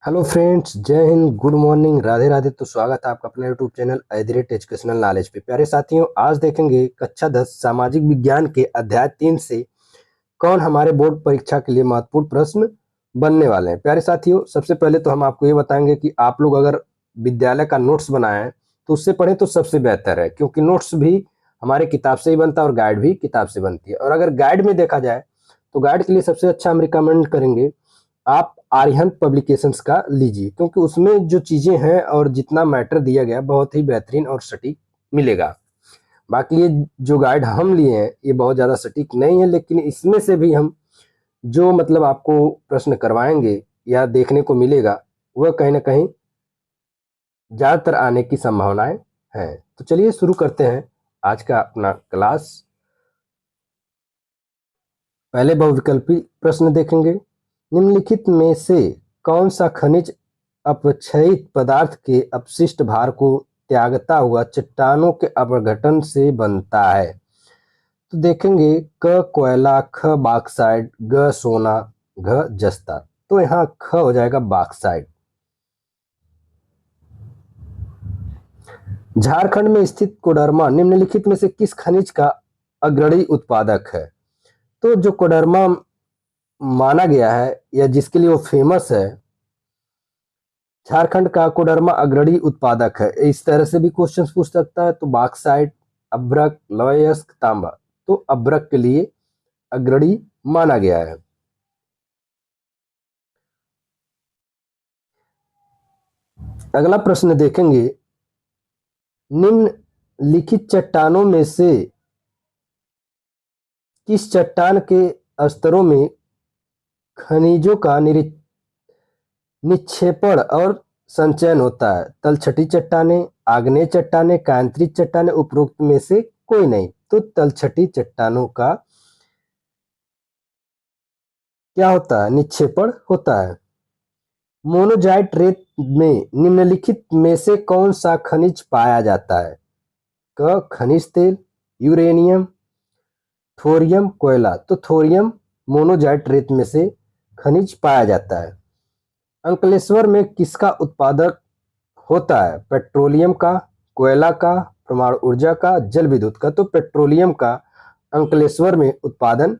Hello friends, जय Hind, good morning, Radhe Radhe. तो स्वागत है आपका अपने यूट्यूब चैनल एजुकेशनल नॉलेज पे। प्यारे साथियों, आज देखेंगे कक्षा 10 सामाजिक विज्ञान के अध्याय 3 से कौन हमारे बोर्ड परीक्षा के लिए महत्वपूर्ण प्रश्न बनने वाले हैं। प्यारे साथियों, सबसे पहले तो हम आपको ये बताएंगे कि आप लोग अगर विद्यालय का नोट्स बनाएं तो उससे पढ़ें तो सबसे बेहतर है, क्योंकि नोट्स भी हमारे किताब से ही बनता है और गाइड भी किताब से बनती है। और अगर गाइड में देखा जाए तो गाइड के लिए सबसे अच्छा हम रिकमेंड करेंगे आप आर्यहंत पब्लिकेशंस का लीजिए, क्योंकि उसमें जो चीज़ें हैं और जितना मैटर दिया गया बहुत ही बेहतरीन और सटीक मिलेगा। बाकी ये जो गाइड हम लिए हैं ये बहुत ज़्यादा सटीक नहीं है, लेकिन इसमें से भी हम जो मतलब आपको प्रश्न करवाएंगे या देखने को मिलेगा वह कहीं ना कहीं ज़्यादातर आने की संभावनाएं हैं। तो चलिए शुरू करते हैं आज का अपना क्लास। पहले बहुविकल्पी प्रश्न देखेंगे। निम्नलिखित में से कौन सा खनिज अपक्षयित पदार्थ के अपशिष्ट भार को त्यागता हुआ चट्टानों के अपघटन से बनता है? तो देखेंगे क कोयला, ख बॉक्साइट, ग सोना, घ जस्ता। तो यहाँ ख हो जाएगा बॉक्साइट। झारखंड में स्थित कोडरमा निम्नलिखित में से किस खनिज का अग्रणी उत्पादक है? तो जो कोडरमा माना गया है या जिसके लिए वो फेमस है, झारखंड का कोडरमा अग्रणी उत्पादक है। इस तरह से भी क्वेश्चन पूछ सकता है। तो बॉक्साइट, अभ्रक, लौह अयस्क, तांबा। तो अभ्रक के लिए अग्रणी माना गया है। अगला प्रश्न देखेंगे। निम्नलिखित चट्टानों में से किस चट्टान के स्तरों में खनिजों का निक्षेपण और संचयन होता है? तलछटी चट्टानें, आग्नेय चट्टानें, कायांतरित चट्टानें, उपरोक्त में से कोई नहीं। तो तलछटी चट्टानों का क्या होता है? निक्षेपण होता है। मोनोजाइट रेत में निम्नलिखित में से कौन सा खनिज पाया जाता है? क खनिज तेल, यूरेनियम, थोरियम, कोयला। तो थोरियम मोनोजाइट रेत में से खनिज पाया जाता है। अंकलेश्वर में किसका उत्पादक होता है? पेट्रोलियम का, कोयला का, परमाणु ऊर्जा का, जल विद्युत का। तो पेट्रोलियम का अंकलेश्वर में उत्पादन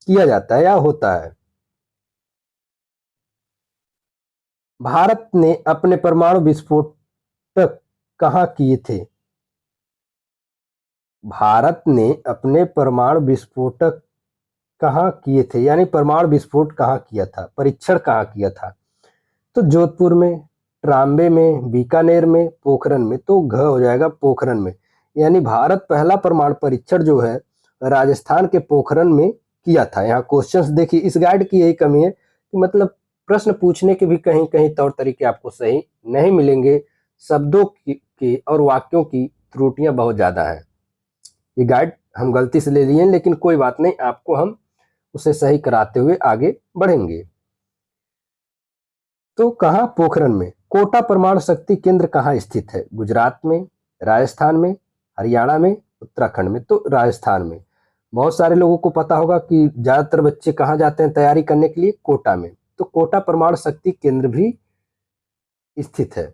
किया जाता है या होता है। भारत ने अपने परमाणु विस्फोटक कहाँ किए थे? भारत ने अपने परमाणु विस्फोटक कहाँ किए थे, यानी परमाणु विस्फोट कहाँ किया था, परीक्षण कहाँ किया था? तो जोधपुर में, ट्राम्बे में, बीकानेर में, पोखरण में। तो घ हो जाएगा पोखरण में। यानी भारत पहला परमाणु परीक्षण जो है राजस्थान के पोखरण में किया था। यहाँ क्वेश्चंस देखिए, इस गाइड की यही कमी है कि मतलब प्रश्न पूछने के भी कहीं कहीं तौर तरीके आपको सही नहीं मिलेंगे। शब्दों की और वाक्यों की त्रुटियां बहुत ज्यादा है। ये गाइड हम गलती से ले लिए हैं, लेकिन कोई बात नहीं, आपको हम उसे सही कराते हुए आगे बढ़ेंगे। तो कहाँ? पोखरण में। कोटा परमाणु शक्ति केंद्र कहाँ स्थित है? गुजरात में, राजस्थान में, हरियाणा में, उत्तराखंड में। तो राजस्थान में। बहुत सारे लोगों को पता होगा कि ज्यादातर बच्चे कहाँ जाते हैं तैयारी करने के लिए? कोटा में। तो कोटा परमाणु शक्ति केंद्र भी स्थित है।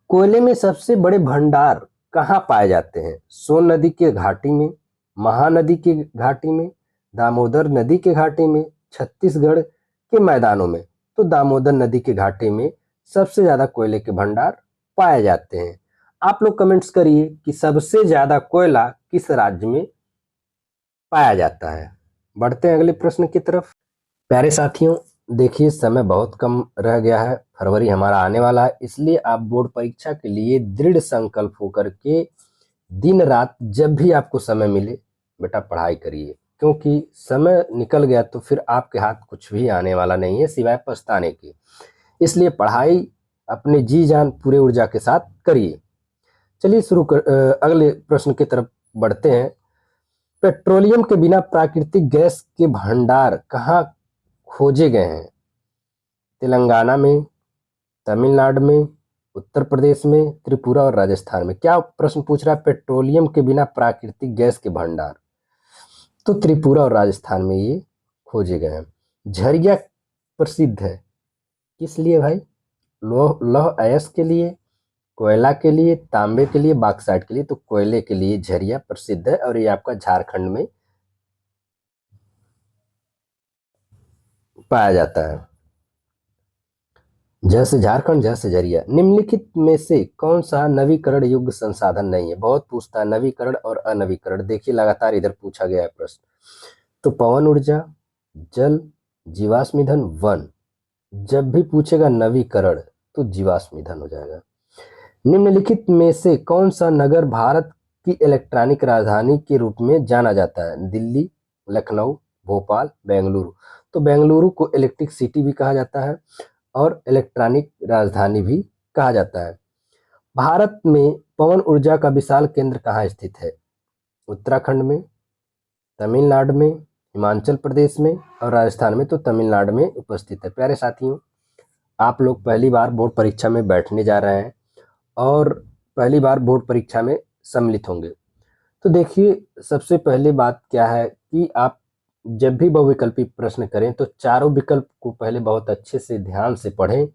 कोयले में सबसे बड़े भंडार कहाँ पाए जाते हैं? सोन नदी के घाटी में, महानदी के घाटी में, दामोदर नदी के घाटी में, छत्तीसगढ़ के मैदानों में। तो दामोदर नदी के घाटी में सबसे ज्यादा कोयले के भंडार पाए जाते हैं। आप लोग कमेंट्स करिए कि सबसे ज्यादा कोयला किस राज्य में पाया जाता है। बढ़ते हैं अगले प्रश्न की तरफ। प्यारे साथियों, देखिए समय बहुत कम रह गया है, फरवरी हमारा आने वाला है, इसलिए आप बोर्ड परीक्षा के लिए दृढ़ संकल्प होकर के दिन रात जब भी आपको समय मिले बेटा पढ़ाई करिए, क्योंकि समय निकल गया तो फिर आपके हाथ कुछ भी आने वाला नहीं है सिवाय पछताने के। इसलिए पढ़ाई अपने जी जान पूरे ऊर्जा के साथ करिए। चलिए अगले प्रश्न की तरफ बढ़ते हैं। पेट्रोलियम के बिना प्राकृतिक गैस के भंडार कहाँ खोजे गए हैं? तेलंगाना में, तमिलनाडु में, उत्तर प्रदेश में, त्रिपुरा और राजस्थान में। क्या प्रश्न पूछ रहा है? पेट्रोलियम के बिना प्राकृतिक गैस के भंडार। तो त्रिपुरा और राजस्थान में ये खोजे गए हैं। झरिया प्रसिद्ध है किस लिए भाई? लौह अयस्क के लिए, कोयला के लिए, तांबे के लिए, बॉक्साइट के लिए। तो कोयले के लिए झरिया प्रसिद्ध है और ये आपका झारखंड में पाया जाता है। जैसे झारखंड जैसे झरिया। निम्नलिखित में से कौन सा नवीकरण योग्य संसाधन नहीं है? बहुत पूछता है नवीकरण और अनवीकरण। देखिए लगातार इधर पूछा गया है प्रश्न। तो पवन ऊर्जा, जल, जीवाश्म ईंधन, वन। जब भी पूछेगा नवीकरण तो जीवाश्म ईंधन हो जाएगा। निम्नलिखित में से कौन सा नगर भारत की इलेक्ट्रॉनिक राजधानी के रूप में जाना जाता है? दिल्ली, लखनऊ, भोपाल, बेंगलुरु। तो बेंगलुरु को इलेक्ट्रिक सिटी भी कहा जाता है और इलेक्ट्रॉनिक राजधानी भी कहा जाता है। भारत में पवन ऊर्जा का विशाल केंद्र कहाँ स्थित है? उत्तराखंड में, तमिलनाडु में, हिमाचल प्रदेश में और राजस्थान में। तो तमिलनाडु में उपस्थित है। प्यारे साथियों, आप लोग पहली बार बोर्ड परीक्षा में बैठने जा रहे हैं और पहली बार बोर्ड परीक्षा में सम्मिलित होंगे। तो देखिए सबसे पहले बात क्या है कि आप जब भी बहुविकल्पी प्रश्न करें तो चारों विकल्प को पहले बहुत अच्छे से ध्यान से पढ़ें,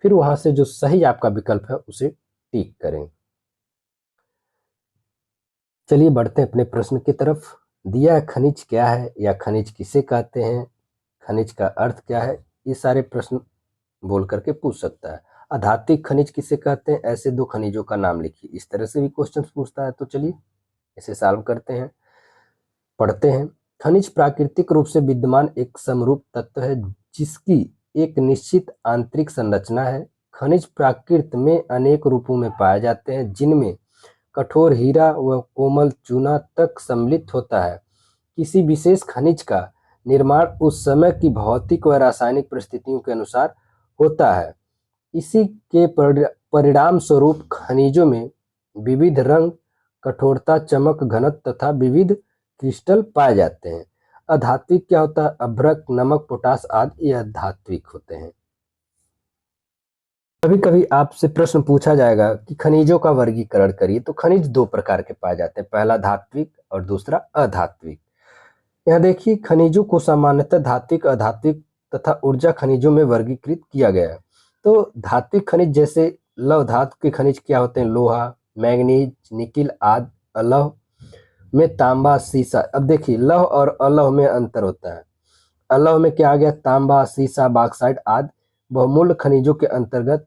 फिर वहां से जो सही आपका विकल्प है उसे टिक करें। चलिए बढ़ते हैं अपने प्रश्न की तरफ। दिया खनिज क्या है या खनिज किसे कहते हैं, खनिज का अर्थ क्या है, ये सारे प्रश्न बोल करके पूछ सकता है। अधात्विक खनिज किसे कहते हैं? ऐसे दो खनिजों का नाम लिखिए। इस तरह से भी क्वेश्चन पूछता है। तो चलिए इसे सॉल्व करते हैं, पढ़ते हैं। खनिज प्राकृतिक रूप से विद्यमान एक समरूप तत्व है जिसकी एक निश्चित आंतरिक संरचना है। खनिज प्राकृत में अनेक रूपों में पाए जाते हैं जिनमें कठोर हीरा व कोमल चूना तक सम्मिलित होता है। किसी विशेष खनिज का निर्माण उस समय की भौतिक व रासायनिक परिस्थितियों के अनुसार होता है। इसी के परिणाम स्वरूप खनिजों में विविध रंग, कठोरता, चमक, घनत्व तथा विविध क्रिस्टल पाए जाते हैं। अधात्विक क्या होता है? अभ्रक, नमक, पोटास आदि ये अधात्विक होते हैं। कभी कभी आपसे प्रश्न पूछा जाएगा कि खनिजों का वर्गीकरण करिए। तो खनिज दो प्रकार के पाए जाते हैं, पहला धात्विक और दूसरा अधात्विक। यहाँ देखिए खनिजों को सामान्यतः धात्विक, अधात्विक तथा ऊर्जा खनिजों में वर्गीकृत किया गया है। तो धात्विक खनिज जैसे लौह धातु के खनिज क्या होते हैं? लोहा, मैंगनीज, निकिल आदि। अलौह में तांबा, सीसा। अब देखिए लौह और अलौह में अंतर होता है। अलौह में क्या आ गया? तांबा, सीसा, बॉक्साइट आदि बहुमूल्य खनिजों के अंतर्गत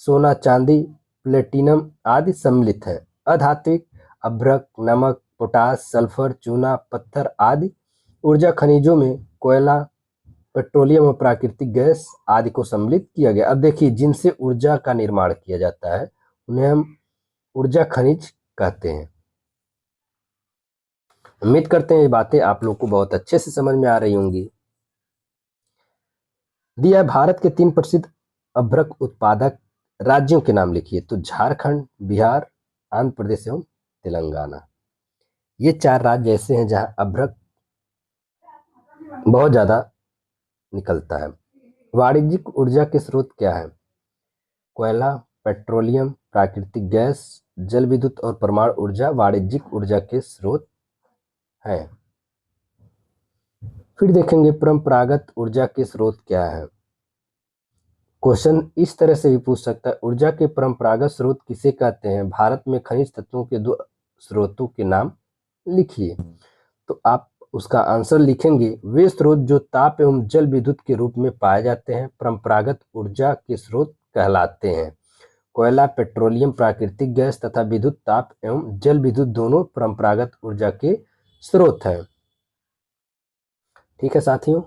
सोना, चांदी, प्लेटिनम आदि सम्मिलित है। अधात्विक अभ्रक, नमक, पोटास, सल्फर, चूना, पत्थर आदि ऊर्जा खनिजों में कोयला, पेट्रोलियम और प्राकृतिक गैस आदि को सम्मिलित किया गया। अब देखिए जिनसे ऊर्जा का निर्माण किया जाता है उन्हें हम ऊर्जा खनिज कहते हैं। उम्मीद करते हैं ये बातें आप लोग को बहुत अच्छे से समझ में आ रही होंगी। दिया भारत के 3 प्रसिद्ध अभ्रक उत्पादक राज्यों के नाम लिखिए। तो झारखंड, बिहार, आंध्र प्रदेश एवं तेलंगाना। ये 4 राज्य ऐसे हैं जहां अभ्रक बहुत ज्यादा निकलता है। वाणिज्यिक ऊर्जा के स्रोत क्या है? कोयला, पेट्रोलियम, प्राकृतिक गैस, जल विद्युत और परमाणु ऊर्जा वाणिज्यिक ऊर्जा के स्रोत हैं। फिर देखेंगे परंपरागत ऊर्जा के स्रोत क्या है। क्वेश्चन इस तरह से भी पूछ सकता है, ऊर्जा के परंपरागत स्रोत किसे कहते हैं? भारत में खनिज तत्वों के 2 स्रोतों के नाम लिखिए। तो आप उसका आंसर लिखेंगे, वे स्रोत जो ताप एवं जल विद्युत के रूप में पाए जाते हैं परंपरागत ऊर्जा के स्रोत कहलाते हैं। कोयला, पेट्रोलियम, प्राकृतिक गैस तथा विद्युत ताप एवं जल विद्युत दोनों परंपरागत ऊर्जा के स्रोत हैं। ठीक है साथियों।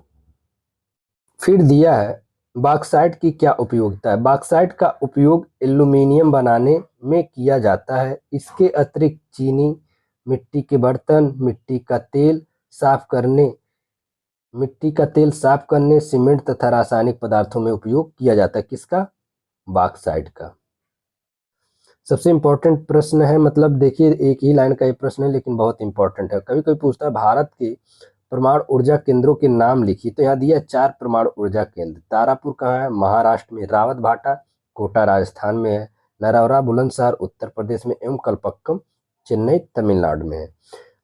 फिर दिया है बॉक्साइट की क्या उपयोगिता है? बॉक्साइट का उपयोग एल्यूमीनियम बनाने में किया जाता है। इसके अतिरिक्त चीनी, मिट्टी के बर्तन, मिट्टी का तेल साफ करने, सीमेंट तथा रासायनिक पदार्थों में उपयोग किया जाता है। किसका? बॉक्साइट का। सबसे इंपॉर्टेंट प्रश्न है, मतलब देखिए एक ही लाइन का ये प्रश्न है लेकिन बहुत इंपॉर्टेंट है। कभी कोई पूछता है भारत के परमाणु ऊर्जा केंद्रों के नाम लिखिए। तो यहाँ दिया 4 परमाणु ऊर्जा केंद्र। तारापुर कहाँ है? महाराष्ट्र में। रावत भाटा, कोटा राजस्थान में है। नरौरा बुलंदशहर उत्तर प्रदेश में एवं कलपक्कम चेन्नई तमिलनाडु में है।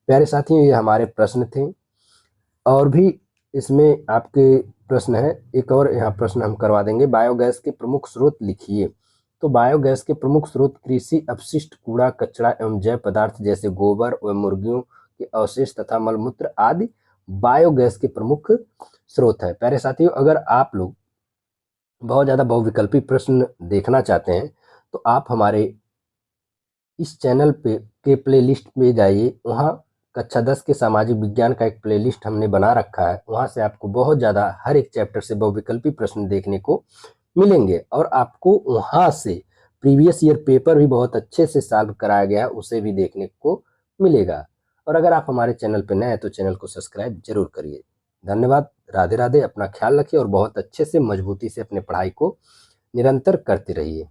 प्यारे साथियों ये हमारे प्रश्न थे और भी इसमें आपके प्रश्न है, एक और यहाँ प्रश्न हम करवा देंगे, बायोगैस के प्रमुख स्रोत लिखिए। तो बायोगैस के प्रमुख स्रोत कृषि अपशिष्ट, कूड़ा कचरा एवं जैव पदार्थ जैसे गोबर एवं मुर्गियों के अवशेष तथा मलमूत्र आदि बायोगैस के प्रमुख स्रोत है। प्यारे साथियों, अगर आप लोग बहुत ज़्यादा बहुविकल्पी प्रश्न देखना चाहते हैं तो आप हमारे इस चैनल पे के प्लेलिस्ट में जाइए। वहाँ कक्षा 10 के सामाजिक विज्ञान का एक प्लेलिस्ट हमने बना रखा है। वहाँ से आपको बहुत ज़्यादा हर एक चैप्टर से बहुविकल्पी प्रश्न देखने को मिलेंगे और आपको वहाँ से प्रीवियस ईयर पेपर भी बहुत अच्छे से सॉल्व कराया गया है, उसे भी देखने को मिलेगा। और अगर आप हमारे चैनल पर नए हैं तो चैनल को सब्सक्राइब जरूर करिए। धन्यवाद। राधे राधे। अपना ख्याल रखिए और बहुत अच्छे से मजबूती से अपने पढ़ाई को निरंतर करते रहिए।